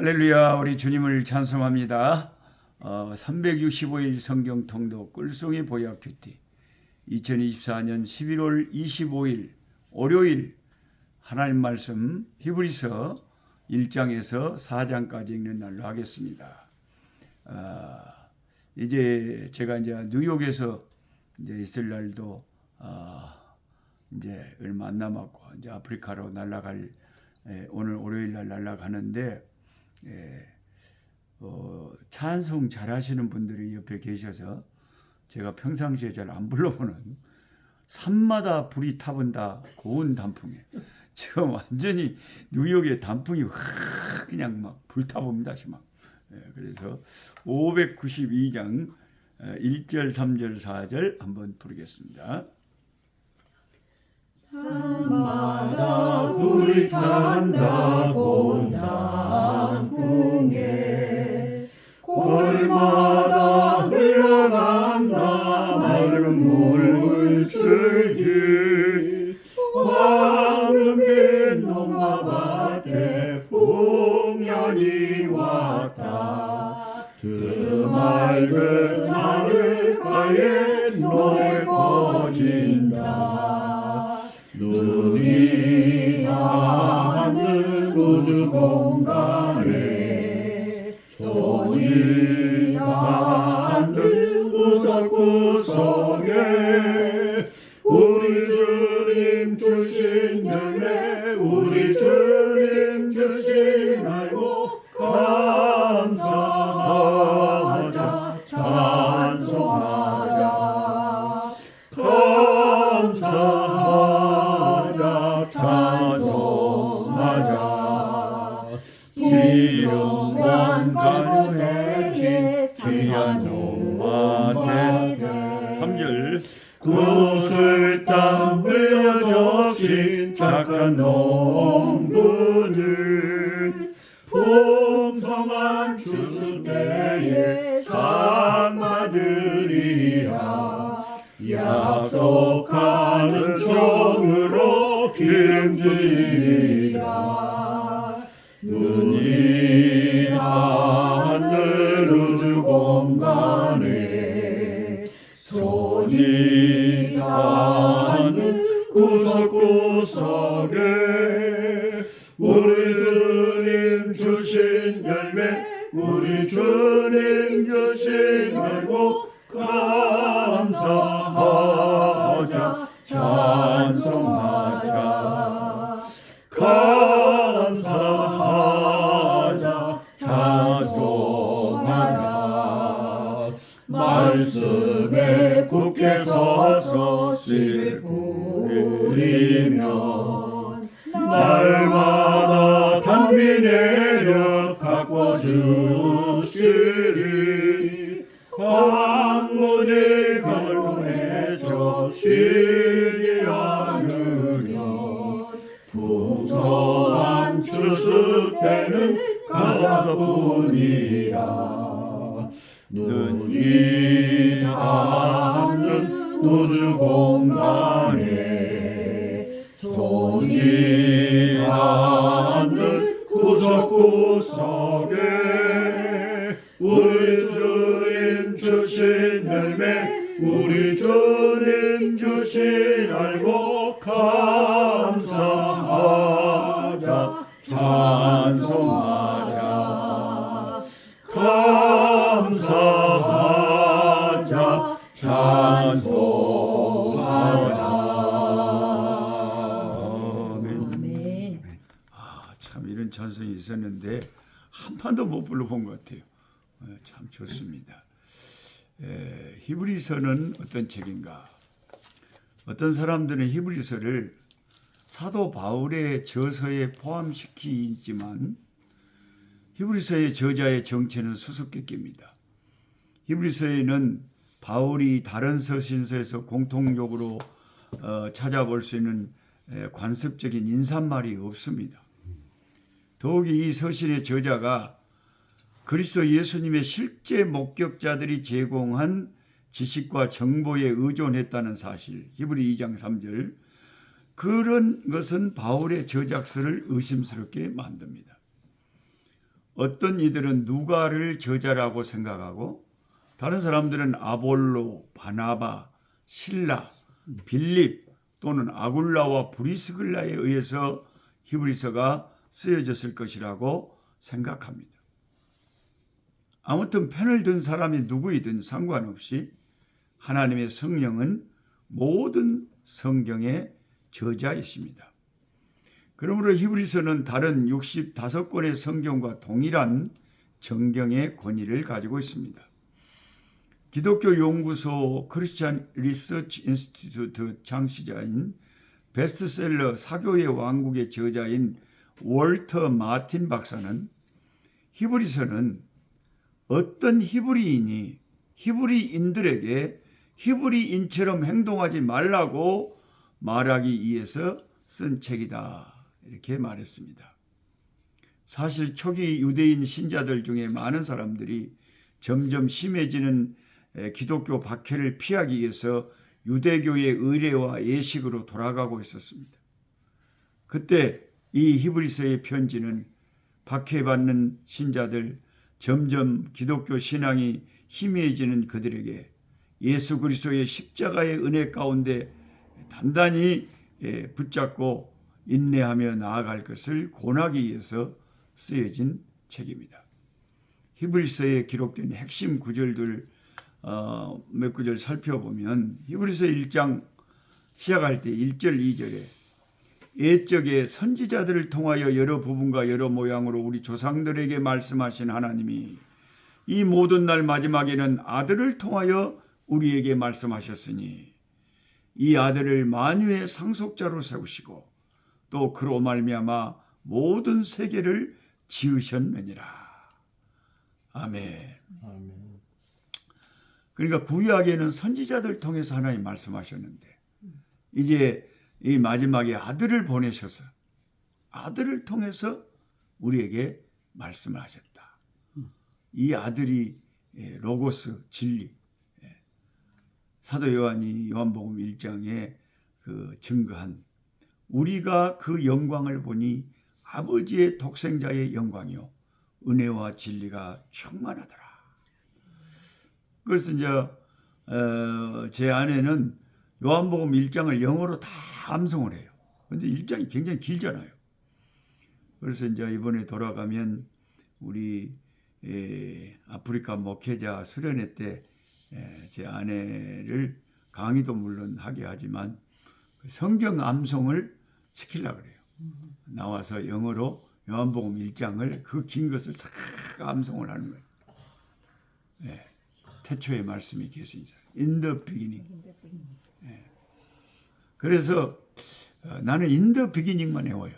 할렐루야, 우리 주님을 찬송합니다. 365일 성경 통독 꿀송이 보약 큐티 2024년 11월 25일 월요일 하나님 말씀 히브리서 1장에서 4장까지 읽는 날로 하겠습니다. 이제 제가 뉴욕에서 있을 날도 이제 얼마 안 남았고 이제 아프리카로 날아갈 오늘 월요일 날 날아가는데 찬송 잘하시는 분들이 옆에 계셔서 제가 평상시에 잘 안 불러보는 산마다 불이 타본다 고운 단풍에 지금 완전히 뉴욕의 단풍이 확 그냥 막 불타봅니다. 막. 그래서 592장 1절 3절 4절 한번 부르겠습니다. 산마다 불이 탄다 고운 단풍에 골마다 흘러간다 맑은 물줄기 황금빛 농가밭에 풍년이 왔다 드맑은 하늘가에 노래 퍼진다 눈이 닿는 우주 공간에 손이 닿는 구석구석에 우리 주님 주신 열매 우리 주님 주신 알고 감사하자 찬송하자 감사하자 찬송하자 기용한 가정에 귀한 동화대 3절 구슬 땀 흘려주신 착한 농부는 풍성한 추수 때에 상 받으리라 약속하는 종으로 기름지리라 눈이 닿는 우주 공간에 손이 닿는 구석구석에 우리 주님 주신 열매 우리 주님 주신 알고 감사하자 찬송하자 감사하자 찬송하자 말씀에 굳게 서서 씨를 뿌리면 날마다 단비 내려 가꿔주시리 황무지 걸고해져 쉬지 않으려 풍성한 추수 때는 가사뿐이라 눈이 닿는 우주 공간에 손이 닿는 구석구석에 우리 주님 주신 열매 우리 주님 주신 알고 감사하자 찬송하자 감사하자 찬송하자 아멘. 참 이런 찬송이 있었는데 한 판도 못 불러본 것 같아요. 참 좋습니다. 히브리서는 어떤 책인가? 어떤 사람들은 히브리서를 사도 바울의 저서에 포함시키지만 히브리서의 저자의 정체는 수수께끼입니다. 히브리서에는 바울이 다른 서신서에서 공통적으로 찾아볼 수 있는 관습적인 인사말이 없습니다. 더욱이 이 서신의 저자가 그리스도 예수님의 실제 목격자들이 제공한 지식과 정보에 의존했다는 사실, 히브리 2장 3절, 그런 것은 바울의 저작서를 의심스럽게 만듭니다. 어떤 이들은 누가를 저자라고 생각하고 다른 사람들은 아볼로, 바나바, 실라, 빌립 또는 아굴라와 브리스글라에 의해서 히브리서가 쓰여졌을 것이라고 생각합니다. 아무튼 편을 든 사람이 누구이든 상관없이 하나님의 성령은 모든 성경의 저자이십니다. 그러므로 히브리서는 다른 65권의 성경과 동일한 정경의 권위를 가지고 있습니다. 기독교 연구소 크리스천 리서치 인스티튜트 창시자인 베스트셀러 사교의 왕국의 저자인 월터 마틴 박사는 히브리서는 어떤 히브리인이 히브리인들에게 히브리인처럼 행동하지 말라고 말하기 위해서 쓴 책이다, 이렇게 말했습니다. 사실 초기 유대인 신자들 중에 많은 사람들이 점점 심해지는 기독교 박해를 피하기 위해서 유대교의 의례와 예식으로 돌아가고 있었습니다. 그때 이 히브리서의 편지는 박해받는 신자들, 점점 기독교 신앙이 희미해지는 그들에게 예수 그리스도의 십자가의 은혜 가운데 단단히 붙잡고 인내하며 나아갈 것을 권하기 위해서 쓰여진 책입니다. 히브리서에 기록된 핵심 구절들 몇 구절 살펴보면 히브리서 1장 시작할 때 1절 2절에 옛적에 선지자들을 통하여 여러 부분과 여러 모양으로 우리 조상들에게 말씀하신 하나님이 이 모든 날 마지막에는 아들을 통하여 우리에게 말씀하셨으니 이 아들을 만유의 상속자로 세우시고 또 그로 말미암아 모든 세계를 지으셨느니라. 아멘. 아멘. 그러니까 구약에는 선지자들 통해서 하나님 말씀하셨는데 이제 이 마지막에 아들을 보내셔서 아들을 통해서 우리에게 말씀을 하셨다. 이 아들이 로고스 진리. 사도 요한이 요한복음 1장에 그 증거한 우리가 그 영광을 보니 아버지의 독생자의 영광이요 은혜와 진리가 충만하더라. 그래서 이제 제 아내는 요한복음 1장을 영어로 다 암송을 해요. 그런데 1장이 굉장히 길잖아요. 그래서 이제 이번에 돌아가면 우리 아프리카 목회자 수련회 때 제 아내를 강의도 물론 하게 하지만 성경 암송을 시키려고 그래요. 나와서 영어로 요한복음 1장을 그 긴 것을 싹 암송을 하는 거예요. 네. 태초의 말씀이 계시니라. In the beginning. 네. 그래서 나는 in the beginning만 외워요.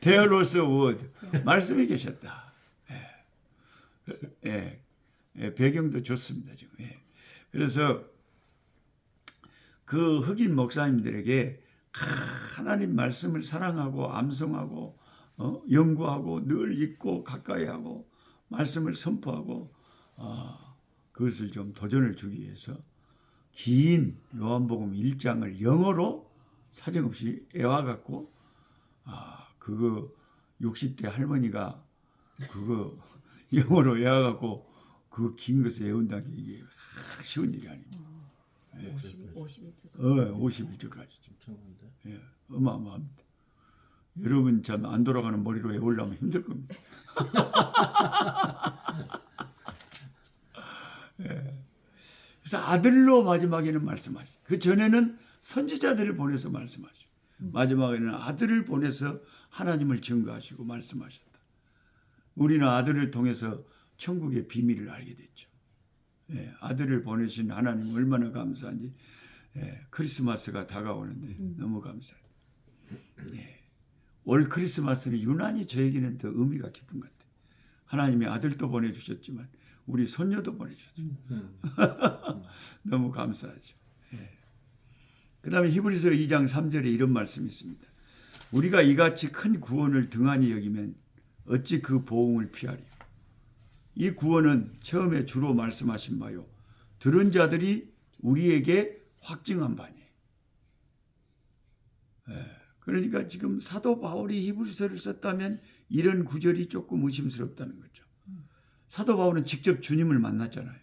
There was a word. 말씀이 계셨다. 예. 예. 배경도 좋습니다. 지금. 예. 그래서 그 흑인 목사님들에게 하나님 말씀을 사랑하고 암송하고 연구하고 늘 읽고 가까이하고 말씀을 선포하고 그것을 좀 도전을 주기 위해서 긴 요한복음 1장을 영어로 사정없이 애와갖고 그거 60대 할머니가 그거 영어로 외워갖고 그 긴 것을 외운다는 게 이게 쉬운 일이 아닙니다. 51절까지. 예, 어마어마합니다. 여러분 참 안 돌아가는 머리로 외우려면 힘들 겁니다. 예. 그래서 아들로 마지막에는 말씀하시고 그 전에는 선지자들을 보내서 말씀하시고 마지막에는 아들을 보내서 하나님을 증거하시고 말씀하셨다. 우리는 아들을 통해서 천국의 비밀을 알게 됐죠. 예, 아들을 보내신 하나님 얼마나 감사한지. 예, 크리스마스가 다가오는데 너무 감사해요. 예, 올 크리스마스는 유난히 저에게는 더 의미가 깊은 것 같아요. 하나님이 아들도 보내주셨지만 우리 손녀도 보내주셨죠. 너무 감사하죠. 예. 그 다음에 히브리서 2장 3절에 이런 말씀이 있습니다. 우리가 이같이 큰 구원을 등한히 여기면 어찌 그 보응을 피하리요. 이 구원은 처음에 주로 말씀하신 바요 들은 자들이 우리에게 확증한 바니. 그러니까 지금 사도 바울이 히브리서를 썼다면 이런 구절이 조금 의심스럽다는 거죠. 사도 바울은 직접 주님을 만났잖아요.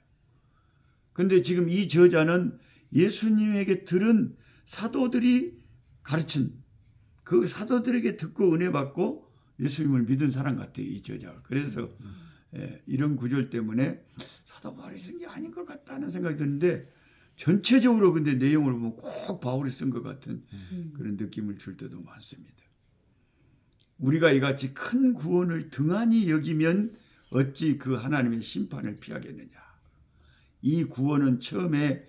근데 지금 이 저자는 예수님에게 들은 사도들이 가르친 그 사도들에게 듣고 은혜 받고 예수님을 믿은 사람 같아요, 이 저자가. 그래서 이런 구절 때문에 사도 바울이 쓴 게 아닌 것 같다는 생각이 드는데 전체적으로 근데 내용을 보면 꼭 바울이 쓴 것 같은 그런 느낌을 줄 때도 많습니다. 우리가 이같이 큰 구원을 등한히 여기면 어찌 그 하나님의 심판을 피하겠느냐. 이 구원은 처음에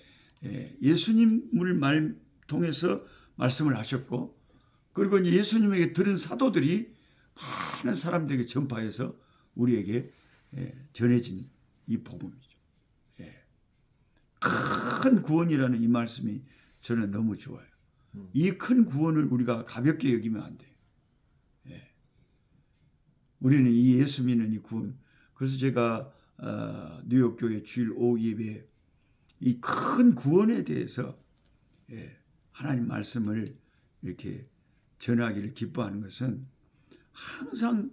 예수님을 통해서 말씀을 하셨고, 그리고 이제 예수님에게 들은 사도들이 많은 사람들에게 전파해서 우리에게 전해진 이 복음이죠. 큰 구원이라는 이 말씀이 저는 너무 좋아요. 이 큰 구원을 우리가 가볍게 여기면 안 돼요. 우리는 이 예수 믿는 이 구원. 그래서 제가 뉴욕교회 주일 오후 예배에 이 큰 구원에 대해서 하나님 말씀을 이렇게 전하기를 기뻐하는 것은 항상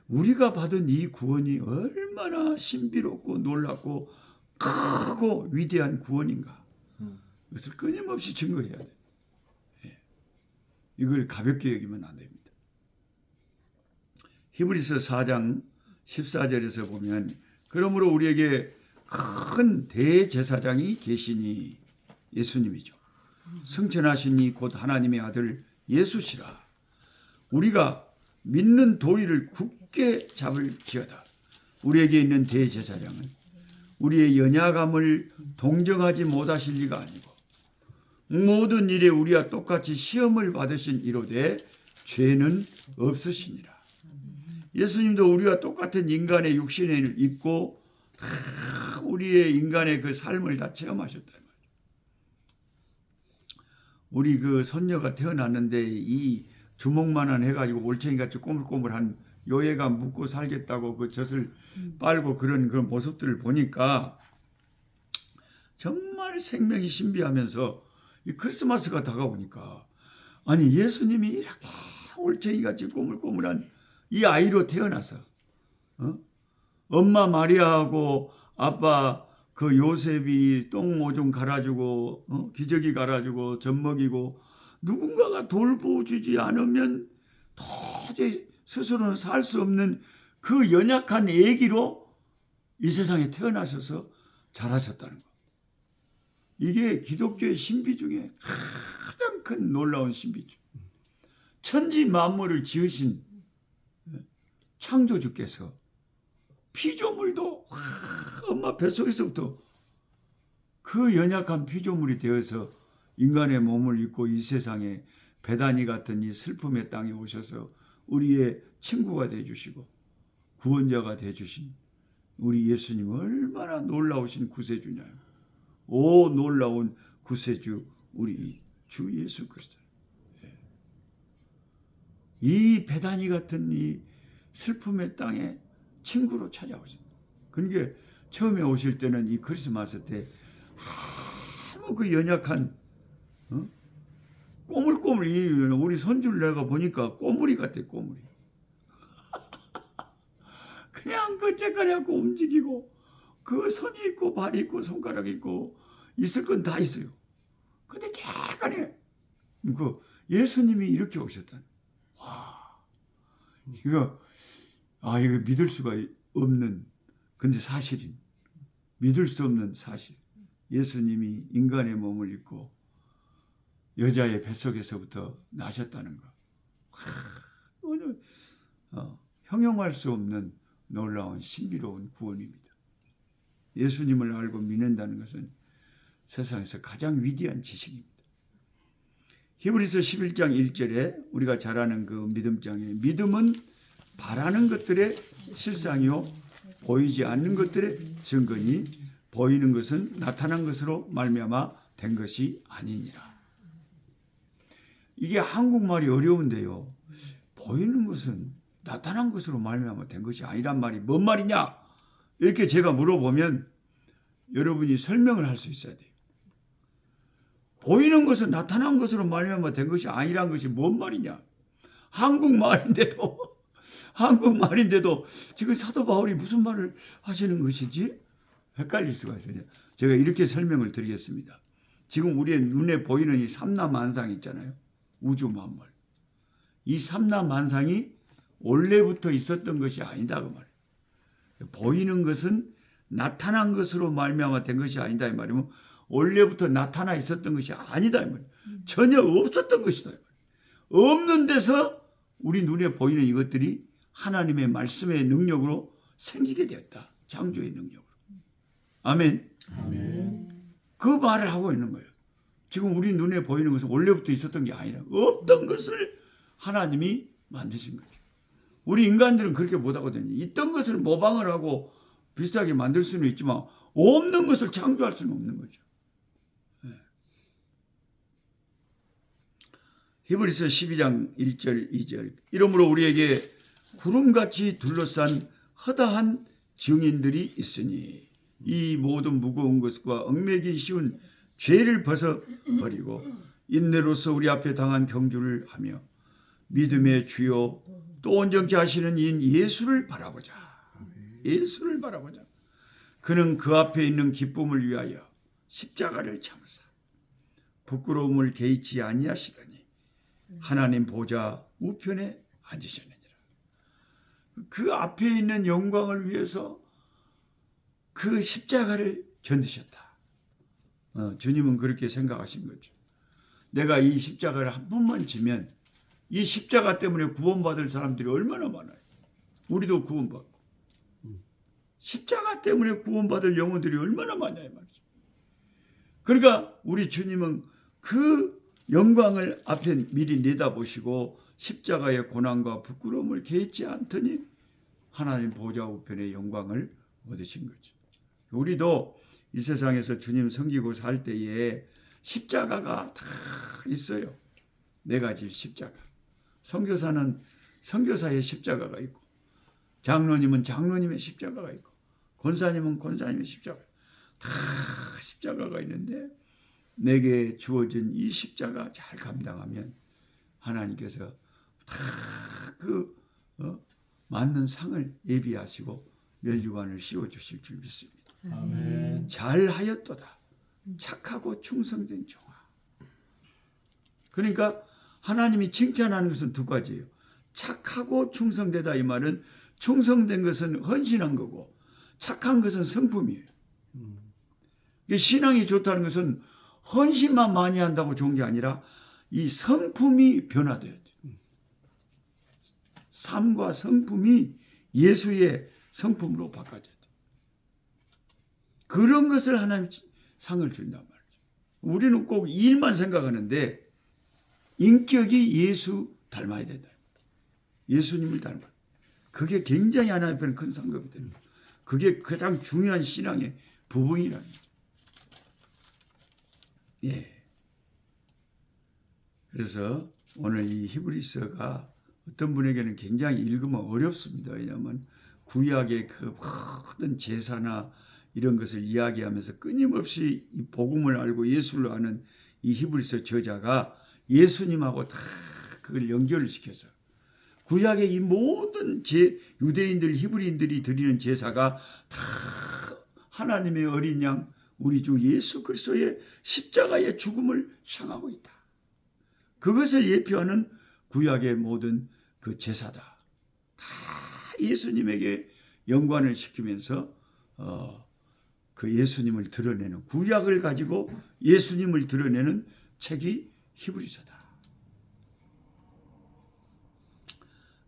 우리가 받은 이 구원이 얼마나 신비롭고 놀랍고 크고 위대한 구원인가. 그것을 끊임없이 증거해야 돼. 이걸 가볍게 여기면 안 됩니다. 히브리서 4장 14절에서 보면 그러므로 우리에게 큰 대제사장이 계시니 예수님이죠. 승천하시니 곧 하나님의 아들 예수시라. 우리가 믿는 도리를 굳게 잡을지어다. 우리에게 있는 대제사장은 우리의 연약함을 동정하지 못하실 리가 아니고 모든 일에 우리와 똑같이 시험을 받으신 이로되 죄는 없으시니라. 예수님도 우리와 똑같은 인간의 육신을 입고 우리의 인간의 그 삶을 다 체험하셨다. 우리 그 손녀가 태어났는데 이 주먹만한 해가지고 올챙이같이 꼬물꼬물한 요애가 묻고 살겠다고 그 젖을 빨고 그런 모습들을 보니까 정말 생명이 신비하면서 이 크리스마스가 다가오니까 아니 예수님이 이렇게 올챙이같이 꼬물꼬물한 이 아이로 태어나서 엄마 마리아하고 아빠 그 요셉이 똥 오줌 갈아주고 기저귀 갈아주고 젖 먹이고 누군가가 돌보주지 않으면 도저히 스스로는 살 수 없는 그 연약한 아기로 이 세상에 태어나셔서 자라셨다는 거. 이게 기독교의 신비 중에 가장 큰 놀라운 신비죠. 천지 만물을 지으신 창조주께서 피조물도 엄마 뱃속에서부터 그 연약한 피조물이 되어서 인간의 몸을 입고 이 세상에 베다니 같은 이 슬픔의 땅에 오셔서 우리의 친구가 되어주시고 구원자가 되어주신 우리 예수님 얼마나 놀라우신 구세주냐. 오 놀라운 구세주 우리 주 예수 그리스도. 이 베다니 같은 이 슬픔의 땅에 친구로 찾아오십니다. 그러니까 처음에 오실 때는 이 크리스마스 때 아무 그 연약한 꼬물꼬물 우리 손주를 내가 보니까 꼬물이 같아 꼬물이. 그냥 그 째까리하고 움직이고 그 손이 있고 발이 있고 손가락이 있고 있을 건 다 있어요. 근데 째까리 그 예수님이 이렇게 오셨다는. 와 이거 믿을 수가 없는 근데 사실인 믿을 수 없는 사실. 예수님이 인간의 몸을 입고 여자의 뱃속에서부터 나셨다는 거. 형용할 수 없는 놀라운 신비로운 구원입니다. 예수님을 알고 믿는다는 것은 세상에서 가장 위대한 지식입니다. 히브리서 11장 1절에 우리가 잘 아는 그 믿음장에 믿음은 바라는 것들의 실상이요 보이지 않는 것들의 증거니 보이는 것은 나타난 것으로 말미암아 된 것이 아니니라. 이게 한국말이 어려운데요. 보이는 것은 나타난 것으로 말미암아 된 것이 아니란 말이 뭔 말이냐? 이렇게 제가 물어보면 여러분이 설명을 할 수 있어야 돼요. 보이는 것은 나타난 것으로 말미암아 된 것이 아니란 것이 뭔 말이냐? 한국말인데도 지금 사도 바울이 무슨 말을 하시는 것이지? 헷갈릴 수가 있어요. 제가 이렇게 설명을 드리겠습니다. 지금 우리의 눈에 보이는 이 삼라만상 있잖아요. 우주 만물. 이 삼라만상이 원래부터 있었던 것이 아니다 그 말이에요. 보이는 것은 나타난 것으로 말미암아 된 것이 아니다 이 말이면 원래부터 나타나 있었던 것이 아니다 이 말이에요. 전혀 없었던 것이다 이 말이에요. 없는 데서 우리 눈에 보이는 이것들이 하나님의 말씀의 능력으로 생기게 되었다. 창조의 능력으로. 아멘. 그 말을 하고 있는 거예요. 지금 우리 눈에 보이는 것은 원래부터 있었던 게 아니라 없던 것을 하나님이 만드신 거죠. 우리 인간들은 그렇게 못하거든요. 있던 것을 모방을 하고 비슷하게 만들 수는 있지만 없는 것을 창조할 수는 없는 거죠. 히브리서 12장 1절 2절 이러므로 우리에게 구름같이 둘러싼 허다한 증인들이 있으니 이 모든 무거운 것과 얽매기 쉬운 죄를 벗어버리고 인내로서 우리 앞에 당한 경주를 하며 믿음의 주요 또 온전케 하시는 이인 예수를 바라보자. 예수를 바라보자. 그는 그 앞에 있는 기쁨을 위하여 십자가를 참으사 부끄러움을 개의치 아니하시더니 하나님 보좌 우편에 앉으셨느니라. 그 앞에 있는 영광을 위해서 그 십자가를 견디셨다. 주님은 그렇게 생각하신 거죠. 내가 이 십자가를 한 번만 지면 이 십자가 때문에 구원받을 사람들이 얼마나 많아요. 우리도 구원받고 십자가 때문에 구원받을 영혼들이 얼마나 많아요 말이죠. 그러니까 우리 주님은 그 영광을 앞에 미리 내다보시고 십자가의 고난과 부끄러움을 개의치 않더니 하나님 보좌 우편의 영광을 얻으신 거죠. 우리도 이 세상에서 주님 섬기고 살 때에 십자가가 다 있어요. 네 가지 십자가. 선교사는 선교사의 십자가가 있고 장로님은 장로님의 십자가가 있고 권사님은 권사님의 십자가. 다 십자가가 있는데 내게 주어진 이 십자가 잘 감당하면 하나님께서 다 그 맞는 상을 예비하시고 멸류관을 씌워주실 줄 믿습니다. 아멘. 잘하였도다. 착하고 충성된 종아. 그러니까 하나님이 칭찬하는 것은 두 가지예요. 착하고 충성되다 이 말은 충성된 것은 헌신한 거고 착한 것은 성품이에요. 신앙이 좋다는 것은 헌신만 많이 한다고 좋은 게 아니라 이 성품이 변화돼야 돼요. 삶과 성품이 예수의 성품으로 바꿔져야 돼요. 그런 것을 하나님 상을 준단 말이죠. 우리는 꼭 일만 생각하는데 인격이 예수 닮아야 된다. 예수님을 닮아야. 그게 굉장히 하나님 앞에는 큰 상급이 됩니다. 그게 가장 중요한 신앙의 부분이라는 거죠. 예. 그래서 오늘 이 히브리서가 어떤 분에게는 굉장히 읽으면 어렵습니다. 왜냐하면 구약의 그 모든 제사나 이런 것을 이야기하면서 끊임없이 이 복음을 알고 예수를 아는 이 히브리서 저자가 예수님하고 다 그걸 연결을 시켜서 구약의 이 모든 유대인들, 히브리인들이 드리는 제사가 다 하나님의 어린 양 우리 주 예수 그리스도의 십자가의 죽음을 향하고 있다. 그것을 예표하는 구약의 모든 그 제사다. 다 예수님에게 연관을 시키면서 그 예수님을 드러내는 구약을 가지고 예수님을 드러내는 책이 히브리서다.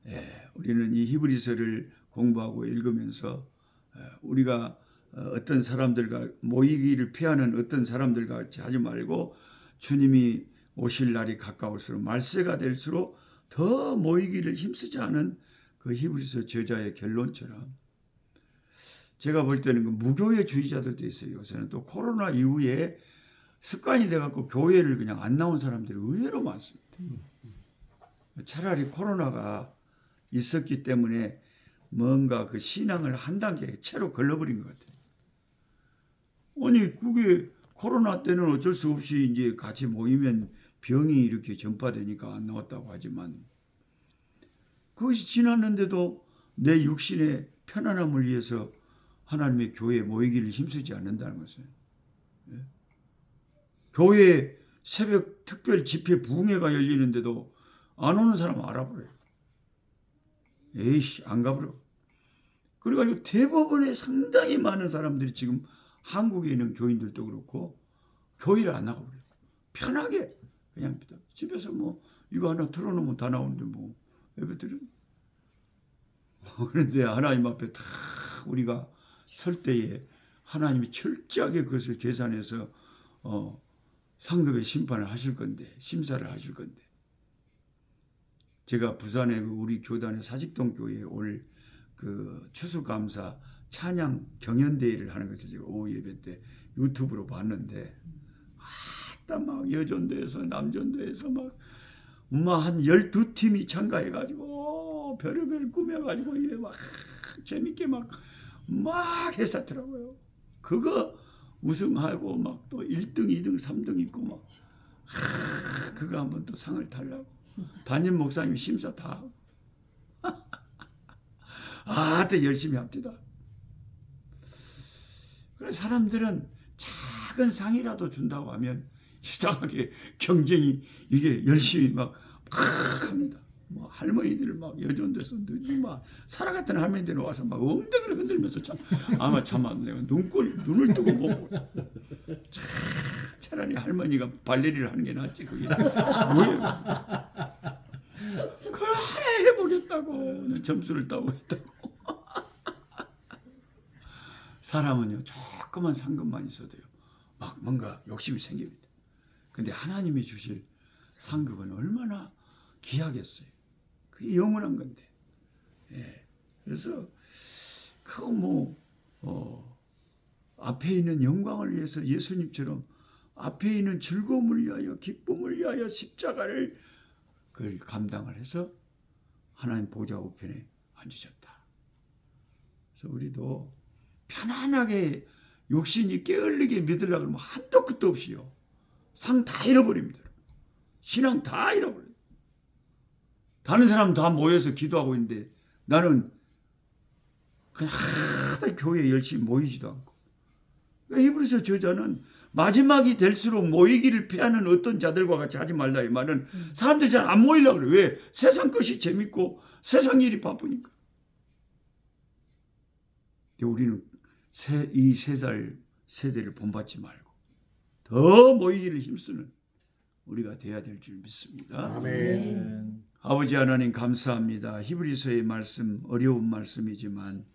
예, 우리는 이 히브리서를 공부하고 읽으면서 우리가 어떤 사람들과 모이기를 피하는 어떤 사람들과 같이 하지 말고 주님이 오실 날이 가까울수록 말세가 될수록 더 모이기를 힘쓰지 않은 그 히브리서 저자의 결론처럼 제가 볼 때는 그 무교회주의자들도 있어요. 요새는 또 코로나 이후에 습관이 돼갖고 교회를 그냥 안 나온 사람들이 의외로 많습니다. 차라리 코로나가 있었기 때문에 뭔가 그 신앙을 한 단계 채로 걸러버린 것 같아요. 아니 그게 코로나 때는 어쩔 수 없이 이제 같이 모이면 병이 이렇게 전파되니까 안 나왔다고 하지만 그것이 지났는데도 내 육신의 편안함을 위해서 하나님의 교회에 모이기를 힘쓰지 않는다는 것은, 교회에 새벽 특별 집회 부흥회가 열리는데도 안 오는 사람 알아버려요. 에이씨, 안 가버려. 그래가지고 대법원에 상당히 많은 사람들이 지금 한국에 있는 교인들도 그렇고 교회를 안 나가버려요. 편하게 그냥 집에서 뭐 이거 하나 틀어놓으면 다 나오는데 뭐 예배드려. 그런데 하나님 앞에 다 우리가 설 때에 하나님이 철저하게 그것을 계산해서 상급의 심판을 하실 건데, 심사를 하실 건데, 제가 부산에 우리 교단의 사직동 교회에 올 그 추수감사 찬양 경연대회를 하는 것을 제가 오후 예배 때 유튜브로 봤는데, 막 여전도에서 남전도에서 막 한 12팀이 참가해가지고 별의별 꾸며가지고 이게 막 재밌게 막 했었더라고요. 그거 우승하고 막 또 1등, 2등, 3등 있고 막 그거 한번 또 상을 타려고 담임 목사님이 심사 다 하고 열심히 합니다. 그래서 사람들은 작은 상이라도 준다고 하면 이상하게 경쟁이 이게 열심히 막 합니다. 뭐 할머니들 막 여전돼서 막 사라 같은 할머니들 와서 막 엉덩이를 흔들면서 아마 내가 눈을 뜨고 보고 차라리 할머니가 발레리를 하는 게 낫지 그게 뭐예요? 그걸 하나 해보겠다고 점수를 따고 있다고. 사람은요 조그만 상급만 있어도요 막 뭔가 욕심이 생깁니다. 근데 하나님이 주실 상급은 얼마나 귀하겠어요. 그게 영원한 건데. 예. 그래서 그거 앞에 있는 영광을 위해서 예수님처럼 앞에 있는 즐거움을 위하여 기쁨을 위하여 십자가를 그걸 감당을 해서 하나님 보좌 우편에 앉으셨다. 그래서 우리도 편안하게 욕심이 게을리게 믿으려고 하면 한도 끝도 없이요. 상 다 잃어버립니다. 신앙 다 잃어버려요. 다른 사람 다 모여서 기도하고 있는데 나는 그냥 하다 교회에 열심히 모이지도 않고. 히브리서 저자는 마지막이 될수록 모이기를 피하는 어떤 자들과 같이 하지 말라 이 말은 사람들이 잘 안 모이려고 그래요. 왜? 세상 것이 재밌고 세상 일이 바쁘니까. 근데 우리는 이 세대를 본받지 말고 더 모이기를 힘쓰는 우리가 돼야 될 줄 믿습니다. 아멘. 아버지 하나님 감사합니다. 히브리서의 말씀 어려운 말씀이지만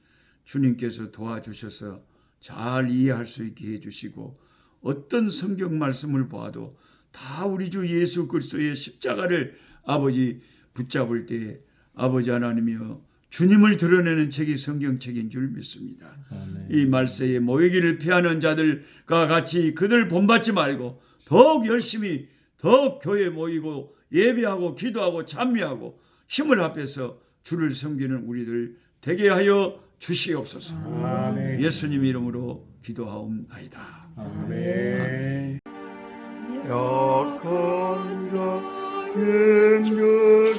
주님께서 도와주셔서 잘 이해할 수 있게 해주시고 어떤 성경 말씀을 봐도 다 우리 주 예수 그리스도의 십자가를 아버지 붙잡을 때 아버지 하나님이여 주님을 드러내는 책이 성경책인 줄 믿습니다. 아멘. 이 말세에 모이기를 피하는 자들과 같이 그들 본받지 말고 더욱 열심히 더욱 교회에 모이고 예배하고 기도하고 찬미하고 힘을 합해서 주를 섬기는 우리들 되게 하여 주시옵소서. 아멘. 예수님 이름으로 기도하옵나이다. 아멘. 약한 자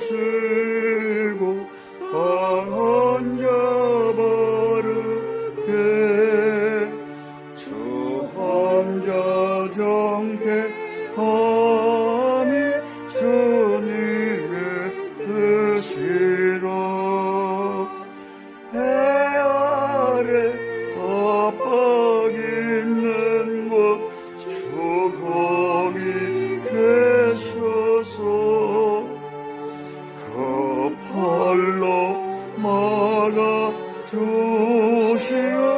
힘주시고 강한 자 바르게 주함자 정택함이 주님의 뜻이라. 해 아래 압박 있는 곳 주 거기 계셔서 그 팔로 막아 주시오.